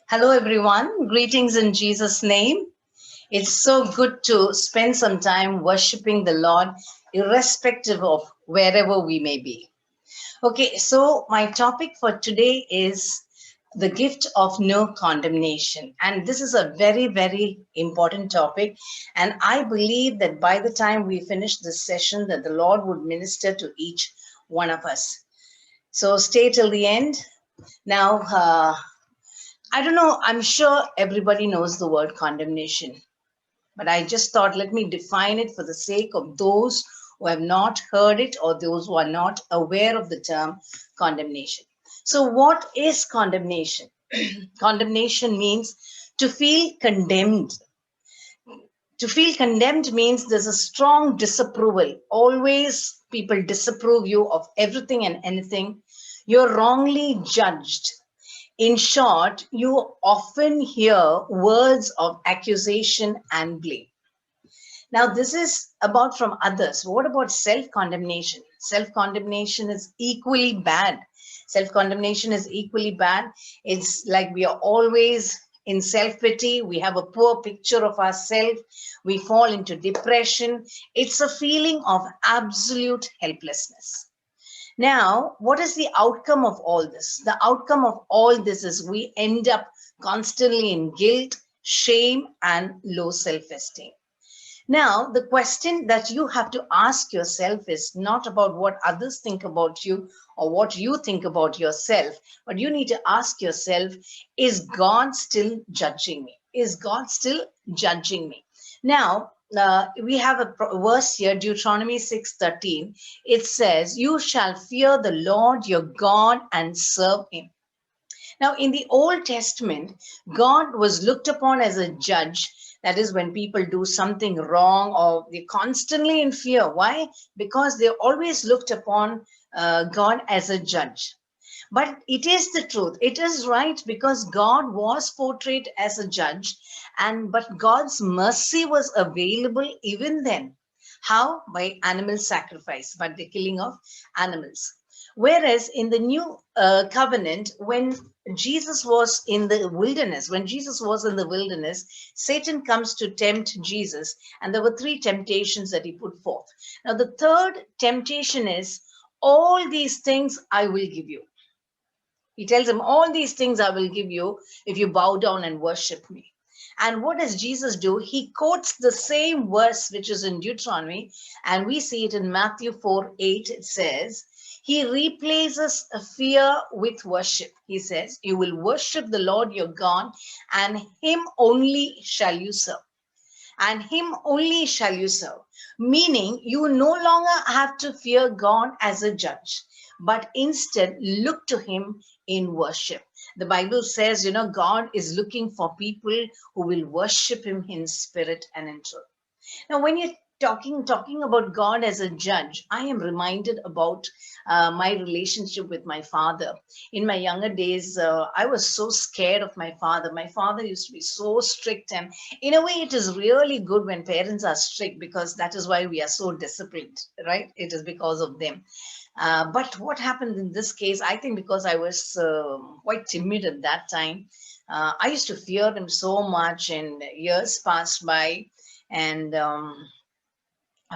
Hello, everyone. Greetings in Jesus' name. It's so good to spend some time worshiping the Lord, irrespective of wherever we may be. Okay, so my topic for today is the gift of no condemnation. And this is a very, very important topic. And I believe that by the time we finish this session, that the Lord would minister to each one of us. So stay till the end. Now, I don't know, I'm sure everybody knows the word condemnation, but I just thought let me define it for the sake of those who have not heard it or those who are not aware of the term condemnation. So, what is condemnation? Condemnation means to feel condemned. To feel condemned means there's a strong disapproval. Always people disapprove you of everything and anything. You're wrongly judged. In short, you often hear words of accusation and blame. Now, this is about from others. What about self condemnation? Self condemnation is equally bad. Self condemnation is equally bad. It's like we are always in self pity. We have a poor picture of ourselves. We fall into depression. It's a feeling of absolute helplessness. Now, what is the outcome of all this? The outcome of all this is we end up constantly in guilt, shame, and low self esteem. Now, the question that you have to ask yourself is not about what others think about you or what you think about yourself, but you need to ask yourself, is God still judging me? Is God still judging me? Now, we have a verse here, Deuteronomy 6:13. It says, "You shall fear the Lord your God and serve him." Now, in the Old Testament, God was looked upon as a judge. That is, when people do something wrong or they're constantly in fear. Why? Because they always looked upon God as a judge. But it is the truth. It is right because God was portrayed as a judge, and but God's mercy was available even then. How? By animal sacrifice, by the killing of animals. Whereas in the new covenant, when Jesus was in the wilderness, Satan comes to tempt Jesus, and there were three temptations that he put forth. Now, the third temptation is, all these things I will give you. He tells him, all these things I will give you if you bow down and worship me. And what does Jesus do? He quotes the same verse which is in Deuteronomy, and we see it in Matthew 4:8. It says, he replaces a fear with worship. He says, you will worship the Lord your God, and him only shall you serve. And him only shall you serve. Meaning, you no longer have to fear God as a judge, but instead look to him in worship. The Bible says, God is looking for people who will worship him in spirit and in truth. Now, when you're talking about God as a judge, I am reminded about my relationship with my father. In my younger days, I was so scared of my father. My father used to be so strict, and in a way, it is really good when parents are strict because that is why we are so disciplined, right? It is because of them. But what happened in this case, I think because I was quite timid at that time, I used to fear him so much, and years passed by. And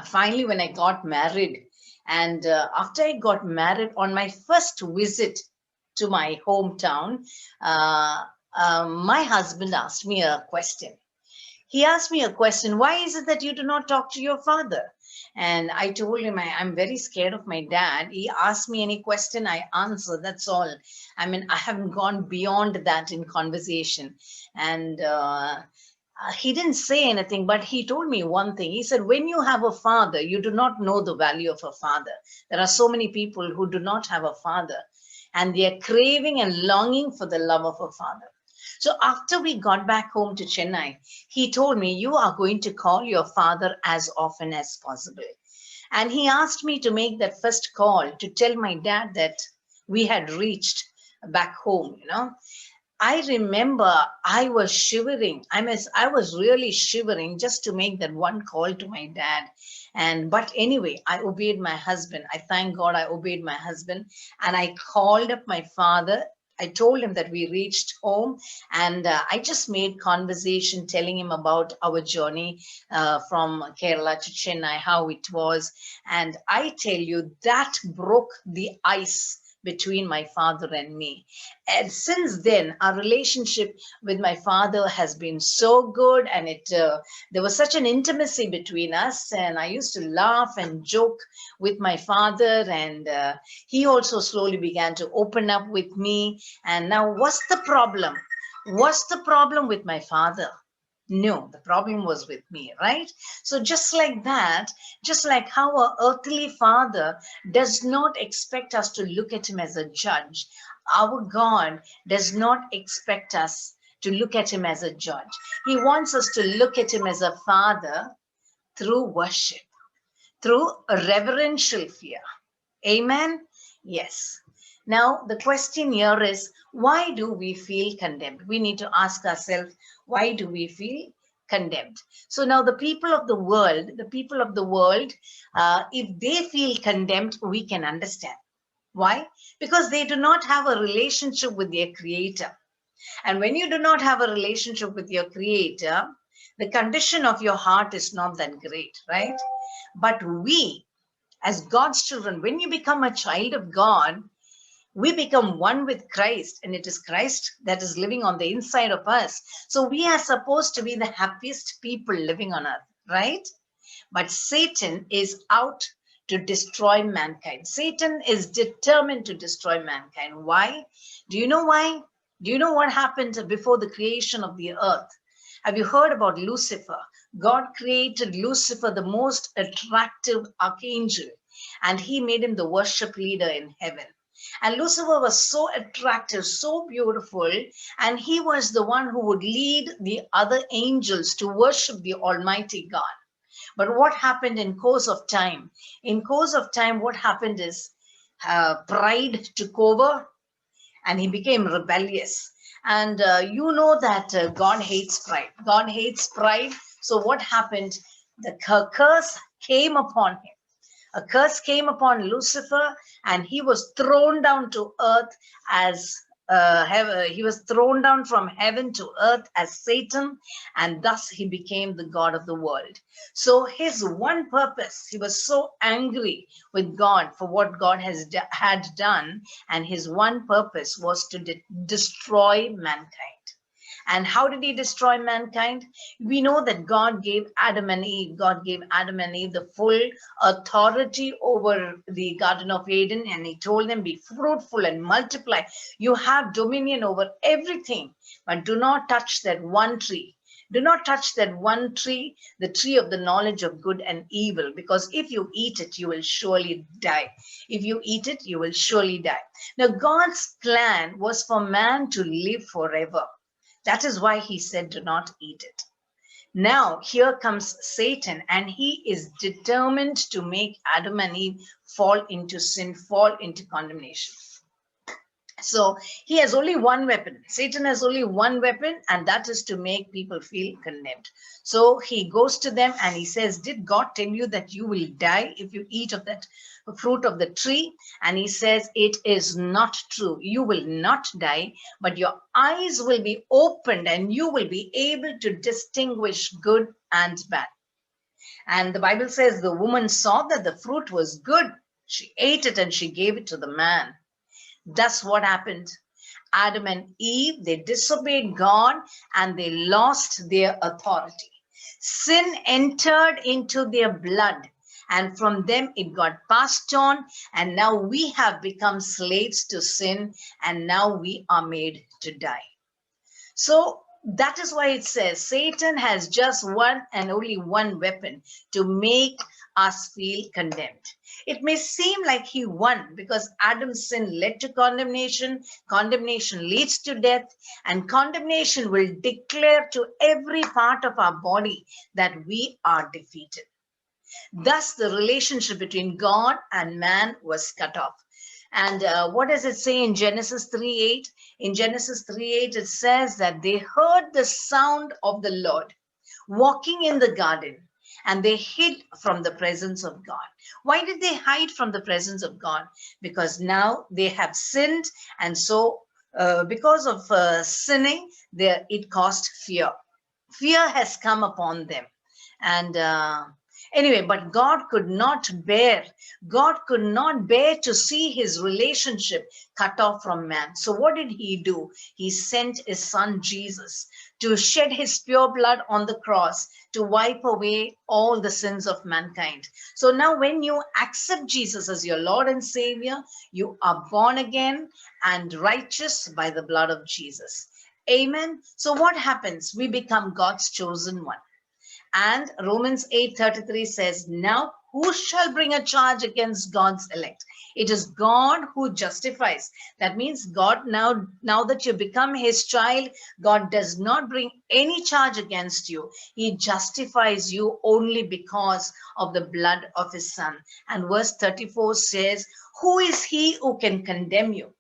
finally, when I got married, and after I got married, on my first visit to my hometown, my husband asked me a question. He asked me a question: why is it that you do not talk to your father? And I told him, I'm very scared of my dad. He asked me any question, I answer. That's all. I mean, I haven't gone beyond that in conversation. And he didn't say anything, but he told me one thing. He said, when you have a father, you do not know the value of a father. There are so many people who do not have a father, and they are craving and longing for the love of a father. So after we got back home to Chennai, he told me, you are going to call your father as often as possible. And he asked me to make that first call to tell my dad that we had reached back home. I remember I was shivering. I was really shivering just to make that one call to my dad. But anyway, I obeyed my husband. I thank God I obeyed my husband, and I called up my father. I told him that we reached home, and I just made conversation telling him about our journey from Kerala to Chennai, how it was. And I tell you, that broke the ice between my father and me. And since then, our relationship with my father has been so good, and there was such an intimacy between us. And I used to laugh and joke with my father, and he also slowly began to open up with me. And now, what's the problem? What's the problem with my father? No, the problem was with me, right? So, just like that, just like how our earthly father does not expect us to look at him as a judge, our God does not expect us to look at him as a judge. He wants us to look at him as a father through worship, through a reverential fear. Amen? Yes. Now, the question here is, why do we feel condemned? We need to ask ourselves, why do we feel condemned? So now the people of the world, if they feel condemned, we can understand. Why? Because they do not have a relationship with their creator. And when you do not have a relationship with your creator, the condition of your heart is not that great, right? But we, as God's children, when you become a child of God, we become one with Christ, and it is Christ that is living on the inside of us. So we are supposed to be the happiest people living on earth, right? But Satan is out to destroy mankind. Satan is determined to destroy mankind. Why? Do you know why? Do you know what happened before the creation of the earth? Have you heard about Lucifer? God created Lucifer, the most attractive archangel, and he made him the worship leader in heaven. And Lucifer was so attractive, so beautiful, and he was the one who would lead the other angels to worship the Almighty God. But what happened in course of time? In course of time, what happened is pride took over, and he became rebellious. And you know that God hates pride. God hates pride. So what happened? The curse came upon him. A curse came upon Lucifer, and he was thrown down to earth as he was thrown down from heaven to earth as Satan, and thus he became the God of the world. So his one purpose, he was so angry with God for what God had done, and his one purpose was to destroy mankind. And how did he destroy mankind? We know that God gave Adam and Eve the full authority over the Garden of Eden, and he told them, be fruitful and multiply. You have dominion over everything, but do not touch that one tree. Do not touch that one tree, the tree of the knowledge of good and evil, because if you eat it, you will surely die. If you eat it, you will surely die. Now, God's plan was for man to live forever. That is why he said, do not eat it. Now, here comes Satan, and he is determined to make Adam and Eve fall into sin, fall into condemnation. So he has only one weapon. Satan has only one weapon, and that is to make people feel condemned. So he goes to them and he says, did God tell you that you will die if you eat of that fruit of the tree? And he says, it is not true. You will not die, but your eyes will be opened and you will be able to distinguish good and bad. And the Bible says the woman saw that the fruit was good. She ate it and she gave it to the man. That's what happened. Adam and Eve, they disobeyed God and they lost their authority. Sin entered into their blood, and from them it got passed on, and now we have become slaves to sin, and now we are made to die. So that is why it says Satan has just one and only one weapon, to make us feel condemned. It may seem like he won because Adam's sin led to condemnation. Condemnation leads to death, and condemnation will declare to every part of our body that we are defeated. Thus, the relationship between God and man was cut off. And what does it say in Genesis 3:8? In Genesis 3:8, it says that they heard the sound of the Lord walking in the garden, and they hid from the presence of God. Why did they hide from the presence of God? Because now they have sinned, and so because of sinning, it caused fear. Fear has come upon them. And anyway, but God could not bear to see his relationship cut off from man. So what did he do? He sent his son Jesus to shed his pure blood on the cross to wipe away all the sins of mankind. So now when you accept Jesus as your Lord and Savior, you are born again and righteous by the blood of Jesus. Amen. So what happens? We become God's chosen one. And Romans 8:33 says, now who shall bring a charge against God's elect? It is God who justifies. That means God, now that you become his child, God does not bring any charge against you. He justifies you only because of the blood of his son. And verse 34 says, who is he who can condemn you?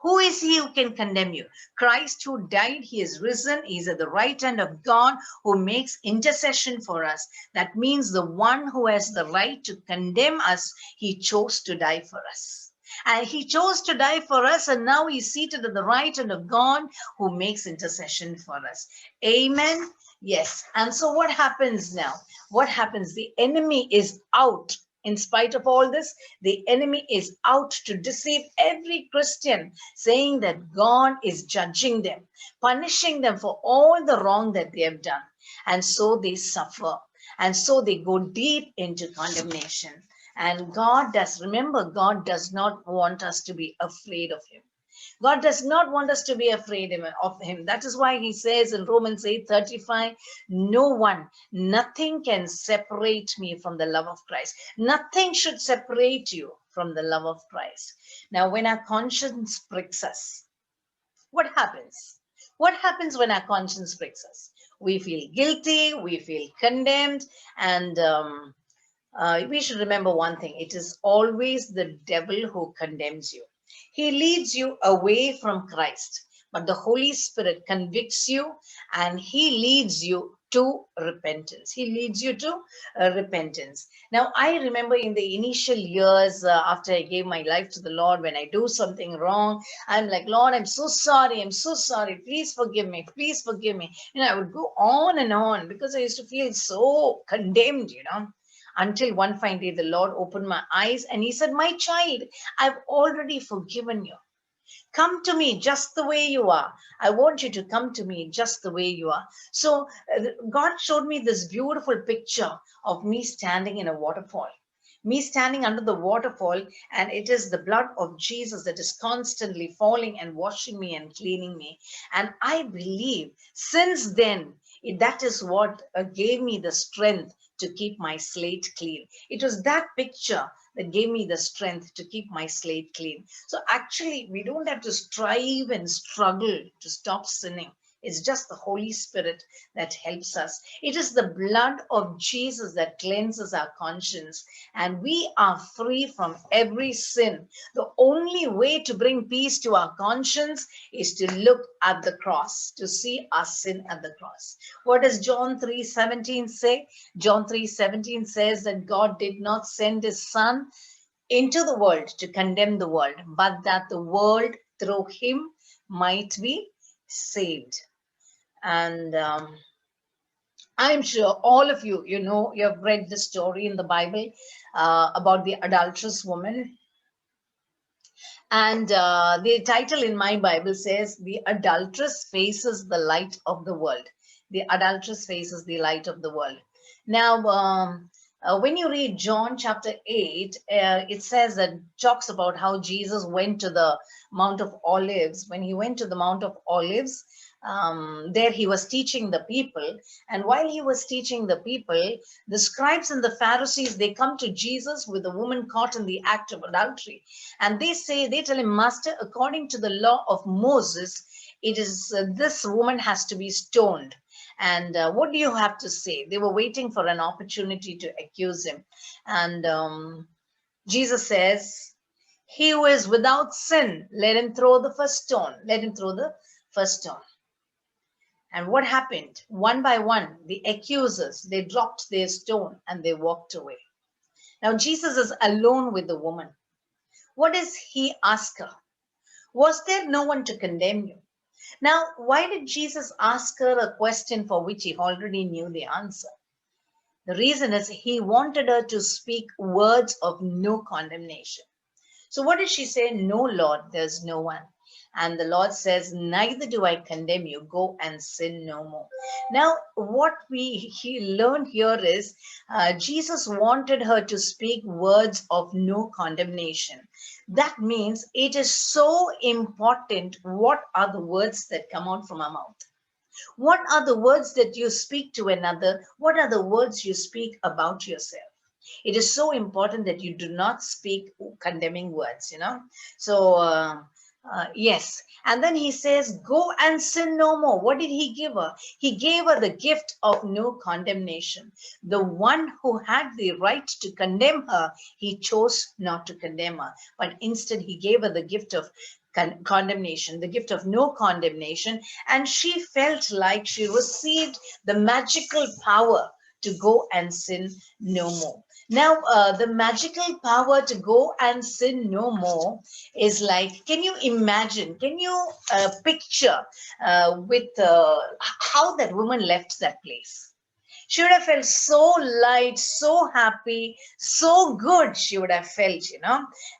Who is he who can condemn you? Christ who died, he is risen. He is at the right hand of God who makes intercession for us. That means the one who has the right to condemn us, he chose to die for us. And he chose to die for us, and now he's seated at the right hand of God who makes intercession for us. Amen. Yes. And so what happens now? What happens? The enemy is out. In spite of all this, the enemy is out to deceive every Christian, saying that God is judging them, punishing them for all the wrong that they have done. And so they suffer. And so they go deep into condemnation. And God does not want us to be afraid of him. God does not want us to be afraid of him. That is why he says in Romans 8:35, nothing can separate me from the love of Christ. Nothing should separate you from the love of Christ. Now, when our conscience pricks us, what happens? What happens when our conscience pricks us? We feel guilty, we feel condemned, and we should remember one thing. It is always the devil who condemns you. He leads you away from Christ, but the Holy Spirit convicts you and he leads you to repentance. He leads you to repentance. Now, I remember in the initial years after I gave my life to the Lord, when I do something wrong, I'm like, Lord, I'm so sorry. I'm so sorry. Please forgive me. Please forgive me. I would go on and on because I used to feel so condemned, until one fine day the Lord opened my eyes and he said, my child, I've already forgiven you. Come to me just the way you are. I want you to come to me just the way you are. So God showed me this beautiful picture of me standing in a waterfall. Me standing under the waterfall, and it is the blood of Jesus that is constantly falling and washing me and cleaning me. And I believe since then, that is what gave me the strength to keep my slate clean. It was that picture that gave me the strength to keep my slate clean. So actually, we don't have to strive and struggle to stop sinning. It's just the Holy Spirit that helps us. It is the blood of Jesus that cleanses our conscience, and we are free from every sin. The only way to bring peace to our conscience is to look at the cross, to see our sin at the cross. What does John 3:17 say? John 3:17 says that God did not send his son into the world to condemn the world, but that the world through him might be saved. And I'm sure all of you, you have read the story in the Bible about the adulterous woman. And the title in my Bible says, The Adulteress Faces the Light of the World. The adulteress faces the light of the world. Now, when you read John chapter 8, it says that talks about how Jesus went to the Mount of Olives. When he went to the Mount of Olives, there he was teaching the people, and while he was teaching the people, the scribes and the Pharisees, they come to Jesus with a woman caught in the act of adultery, and they tell him, Master, according to the law of Moses, it is this woman has to be stoned. And what do you have to say? They were waiting for an opportunity to accuse him. And Jesus says, he who is without sin, let him throw the first stone. Let him throw the first stone. And what happened? One by one, the accusers, they dropped their stone and they walked away. Now Jesus is alone with the woman. What does he ask her? Was there no one to condemn you? Now, why did Jesus ask her a question for which he already knew the answer? The reason is he wanted her to speak words of no condemnation. So what did she say? No, Lord, there's no one. And the Lord says, neither do I condemn you. Go and sin no more. Now, what he learned here is Jesus wanted her to speak words of no condemnation. That means it is so important what are the words that come out from our mouth. What are the words that you speak to another? What are the words you speak about yourself? It is so important that you do not speak condemning words, yes. And then he says, go and sin no more. What did he give her? He gave her the gift of no condemnation. The one who had the right to condemn her, he chose not to condemn her, but instead he gave her the gift of condemnation, the gift of no condemnation. And she felt like she received the magical power to go and sin no more. Now, the magical power to go and sin no more is like, can you imagine, can you picture with how that woman left that place? She would have felt so light, so happy, so good she would have felt,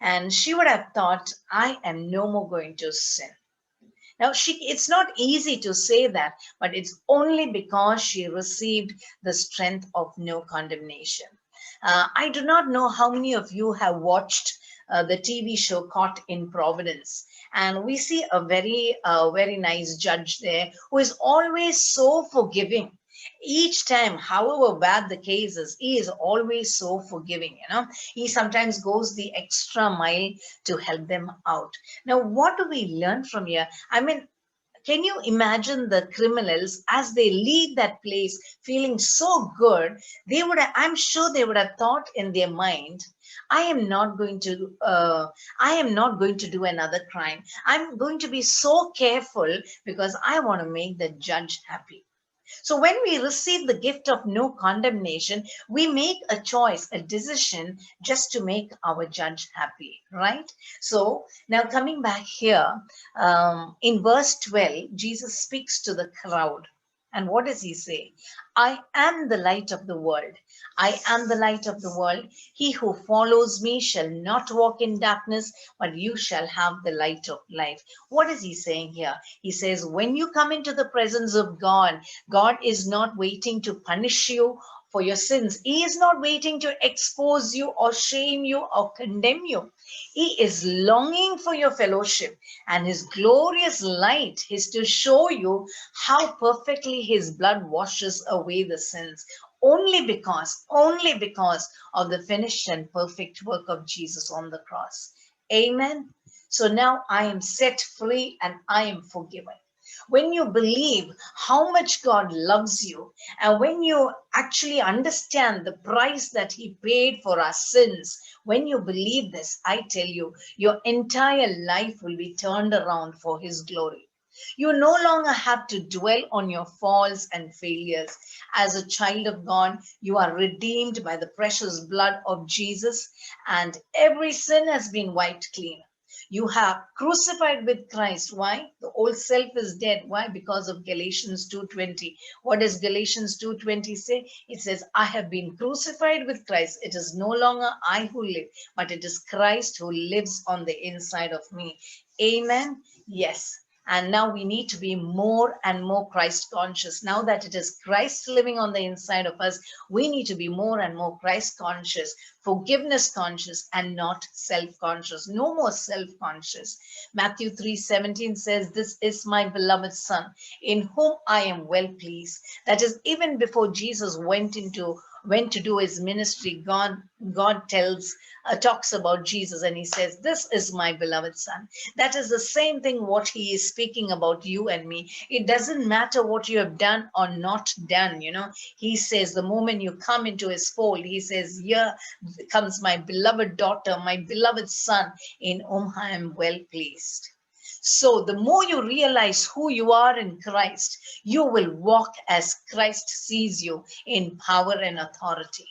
and she would have thought, I am no more going to sin. Now, it's not easy to say that, but it's only because she received the strength of no condemnation. I do not know how many of you have watched the TV show Caught in Providence. And we see a very nice judge there who is always so forgiving. Each time, however bad the case is, he is always so forgiving. He sometimes goes the extra mile to help them out. Now, what do we learn from here? I mean, can you imagine the criminals as they leave that place feeling so good? I'm sure they would have thought in their mind, I am not going to, I am not going to do another crime. I'm going to be so careful because I want to make the judge happy. So when we receive the gift of no condemnation, we make a choice, a decision just to make our judge happy, right? So now coming back here, in verse 12, Jesus speaks to the crowd. And what does he say? I am the light of the world. I am the light of the world. He who follows me shall not walk in darkness, but you shall have the light of life. What is he saying here? He says, when you come into the presence of God, God is not waiting to punish you for your sins. He is not waiting to expose you or shame you or condemn you. He is longing for your fellowship, and his glorious light is to show you how perfectly his blood washes away the sins. Only because of the finished and perfect work of Jesus on the cross. Amen. So now I am set free and I am forgiven. When you believe how much God loves you, and when you actually understand the price that he paid for our sins, when you believe this, I tell you, your entire life will be turned around for his glory. You no longer have to dwell on your faults and failures. As a child of God, you are redeemed by the precious blood of Jesus, and every sin has been wiped clean. You have crucified with Christ. Why? The old self is dead. Why? Because of Galatians 2:20. What does Galatians 2:20 say? It says, I have been crucified with Christ. It is no longer I who live, but it is Christ who lives on the inside of me. Amen. Yes. And now we need to be more and more Christ conscious. Now that it is Christ living on the inside of us, we need to be more and more Christ conscious, forgiveness conscious, and not self conscious. No more self conscious. Matthew 3:17 says, this is my beloved Son, in whom I am well pleased. That is, even before Jesus went to do his ministry, God talks about Jesus, and he says, this is my beloved Son. That is the same thing what he is speaking about you and me. It doesn't matter what you have done or not done. He says, the moment you come into his fold, he says, here comes my beloved daughter, my beloved Son, in whom I am well pleased. So the more you realize who you are in Christ, you will walk as Christ sees you, in power and authority.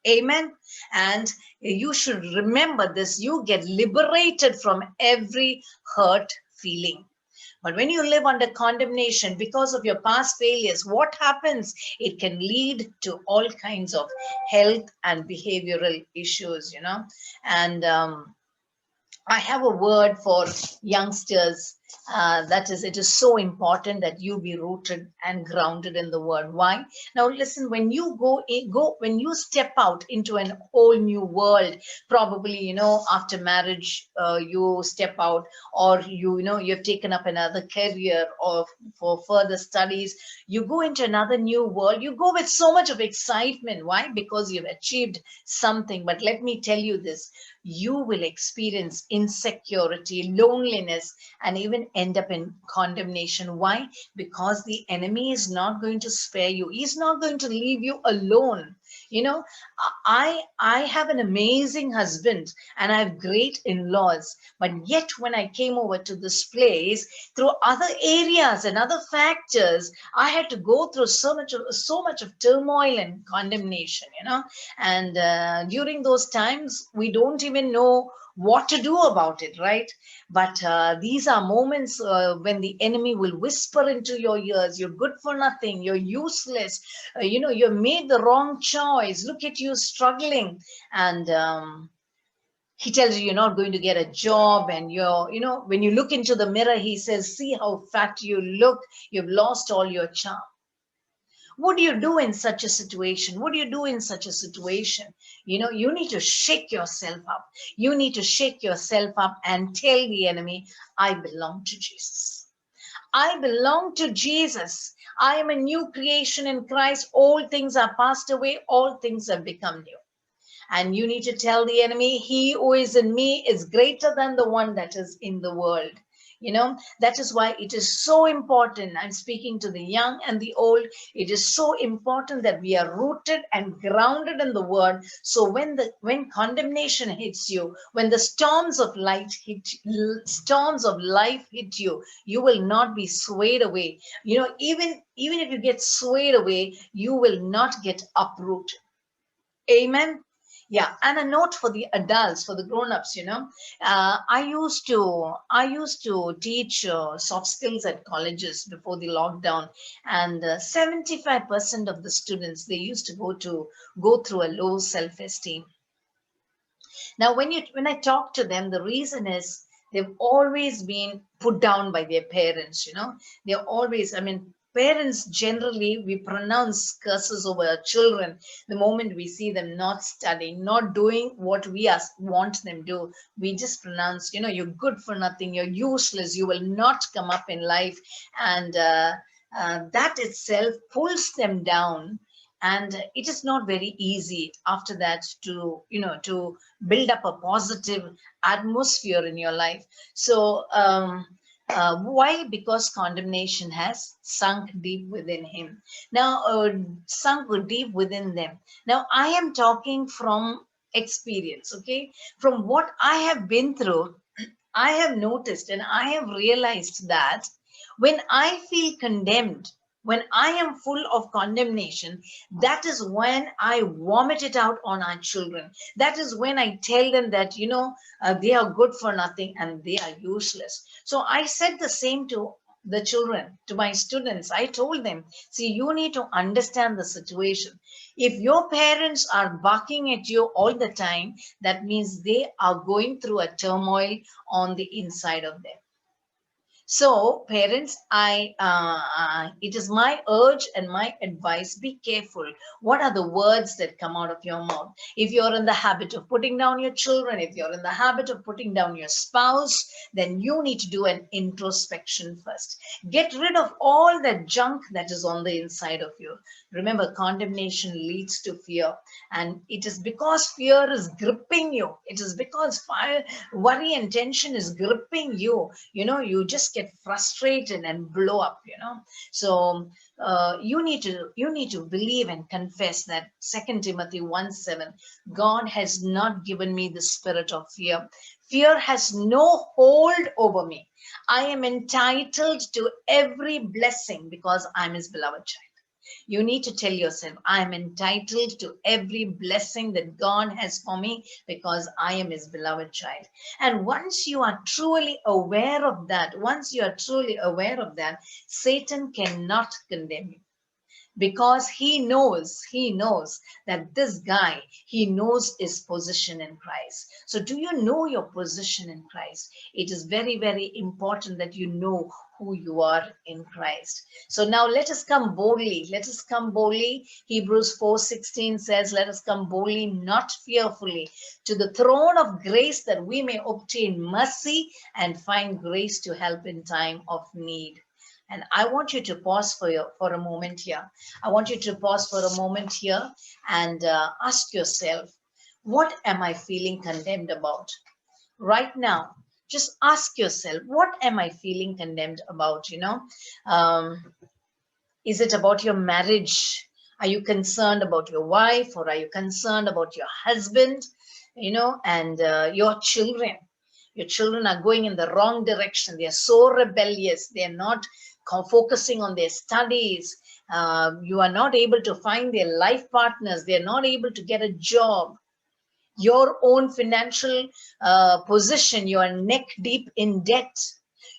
Amen. And you should remember this. You get liberated from every hurt feeling. But when you live under condemnation because of your past failures, what happens? It can lead to all kinds of health and behavioral issues, And I have a word for youngsters. That is, it is so important that you be rooted and grounded in the word. Why? Now, listen. When you when you step out into an whole new world, probably after marriage, you step out, or you've taken up another career, or for further studies, you go into another new world. You go with so much of excitement. Why? Because you've achieved something. But let me tell you this: you will experience insecurity, loneliness, and even end up in condemnation. Why? Because the enemy is not going to spare you. He's not going to leave you alone. You know, I have an amazing husband and I have great in-laws. But yet when I came over to this place, through other areas and other factors, I had to go through so much of turmoil and condemnation, and during those times, we don't even know what to do about it, right? But these are moments when the enemy will whisper into your ears, you're good for nothing, you're useless, you've made the wrong choice, look at you struggling. And he tells you you're not going to get a job, and when you look into the mirror, he says, see how fat you look, you've lost all your charm. What do you do in such a situation? What do you do in such a situation? You need to shake yourself up. You need to shake yourself up and tell the enemy, I belong to Jesus. I belong to Jesus. I am a new creation in Christ. All things are passed away. All things have become new. And you need to tell the enemy, he who is in me is greater than the one that is in the world. That is why it is so important. I'm speaking to the young and the old. It is so important that we are rooted and grounded in the word. So when condemnation hits you, when the storms of life hit you, you will not be swayed away. Even if you get swayed away, you will not get uprooted. Amen. Yeah, and a note for the adults, for the grown-ups. I used to teach soft skills at colleges before the lockdown, and 75% of the students, they used to go through a low self-esteem. Now, when I talk to them, the reason is they've always been put down by their parents. They're always, I mean, parents generally, we pronounce curses over our children the moment we see them not studying, not doing what want them to do. We just pronounce, you're good for nothing, you're useless, you will not come up in life, and that itself pulls them down. And it is not very easy after that to build up a positive atmosphere in your life. So why? Because condemnation has sunk deep within him. Now, sunk deep within them. Now, I am talking from experience, okay? From what I have been through, I have noticed and I have realized that when I feel condemned, when I am full of condemnation, that is when I vomit it out on our children. That is when I tell them that, they are good for nothing and they are useless. So I said the same to the children, to my students. I told them, see, you need to understand the situation. If your parents are barking at you all the time, that means they are going through a turmoil on the inside of them. So, parents, it is my urge and my advice, be careful. What are the words that come out of your mouth? If you're in the habit of putting down your children, if you're in the habit of putting down your spouse, then you need to do an introspection first. Get rid of all that junk that is on the inside of you. Remember, condemnation leads to fear. And it is because fear is gripping you. It is because worry and tension is gripping you. You just get frustrated and blow up. So you need to believe and confess that 2 Timothy 1:7, God has not given me the spirit of fear. Fear has no hold over me. I am entitled to every blessing because I'm his beloved child. You need to tell yourself, I am entitled to every blessing that God has for me because I am his beloved child. And once you are truly aware of that, Satan cannot condemn you, because he knows that this guy, he knows his position in Christ. So do you know your position in Christ? It is very, very important that you know who you are in Christ. So now let us come boldly. Hebrews 4:16 says, let us come boldly, not fearfully, to the throne of grace, that we may obtain mercy and find grace to help in time of need. And I want you to pause for a moment here. I want you to pause for a moment here and ask yourself, what am I feeling condemned about right now? Just ask yourself, what am I feeling condemned about? Um, is it about your marriage? Are you concerned about your wife, or are you concerned about your husband? And your children. Your children are going in the wrong direction. They are so rebellious. They are not focusing on their studies. You are not able to find their life partners. They are not able to get a job. Your own financial position, you are neck deep in debt.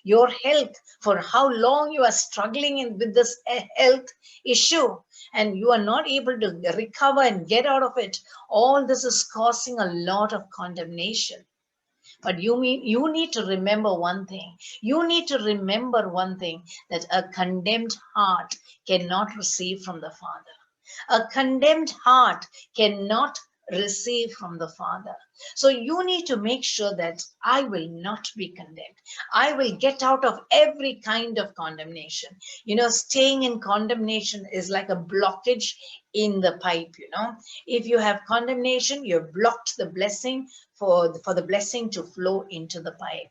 Your health, for how long you are struggling with this health issue, and you are not able to recover and get out of it. All this is causing a lot of condemnation. But you need to remember one thing. You need to remember one thing, that a condemned heart cannot receive from the Father. A condemned heart cannot receive from the Father. So you need to make sure that I will not be condemned. I will get out of every kind of condemnation. Staying in condemnation is like a blockage in the pipe. If you have condemnation, you've blocked the blessing for the blessing to flow into the pipe.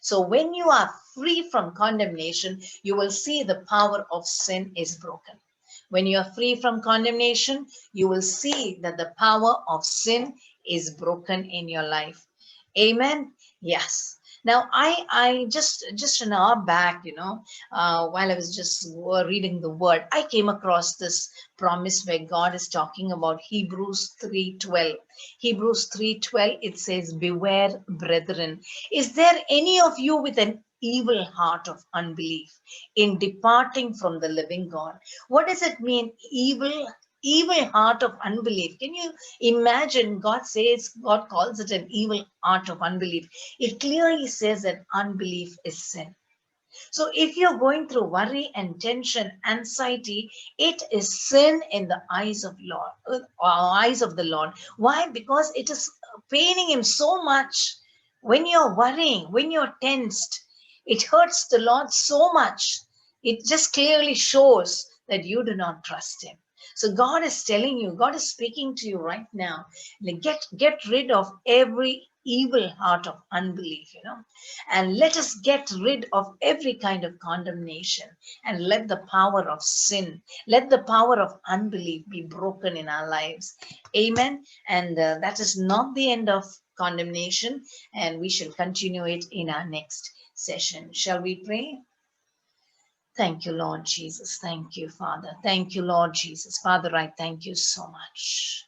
So when you are free from condemnation, you will see the power of sin is broken. When you are free from condemnation, you will see that the power of sin is broken in your life. Amen. Yes. Now, I just an hour back, while I was just reading the word, I came across this promise where God is talking about Hebrews 3:12. Hebrews 3:12, it says, beware, brethren. Is there any of you with an evil heart of unbelief in departing from the living God? What does it mean, evil heart of unbelief? Can you imagine? God calls it an evil heart of unbelief. It clearly says that unbelief is sin. So if you're going through worry and tension, anxiety, it is sin in the eyes of the Lord. Why? Because it is paining him so much. When you're worrying, when you're tensed, it hurts the Lord so much. It just clearly shows that you do not trust him. So God is telling you, God is speaking to you right now. Like, get rid of every evil heart of unbelief, and let us get rid of every kind of condemnation, and let the power of sin, let the power of unbelief be broken in our lives. Amen. And that is not the end of condemnation, and we shall continue it in our next session. Shall we pray? Thank you, Lord Jesus. Thank you, Father. Thank you, Lord Jesus. Father, I thank you so much.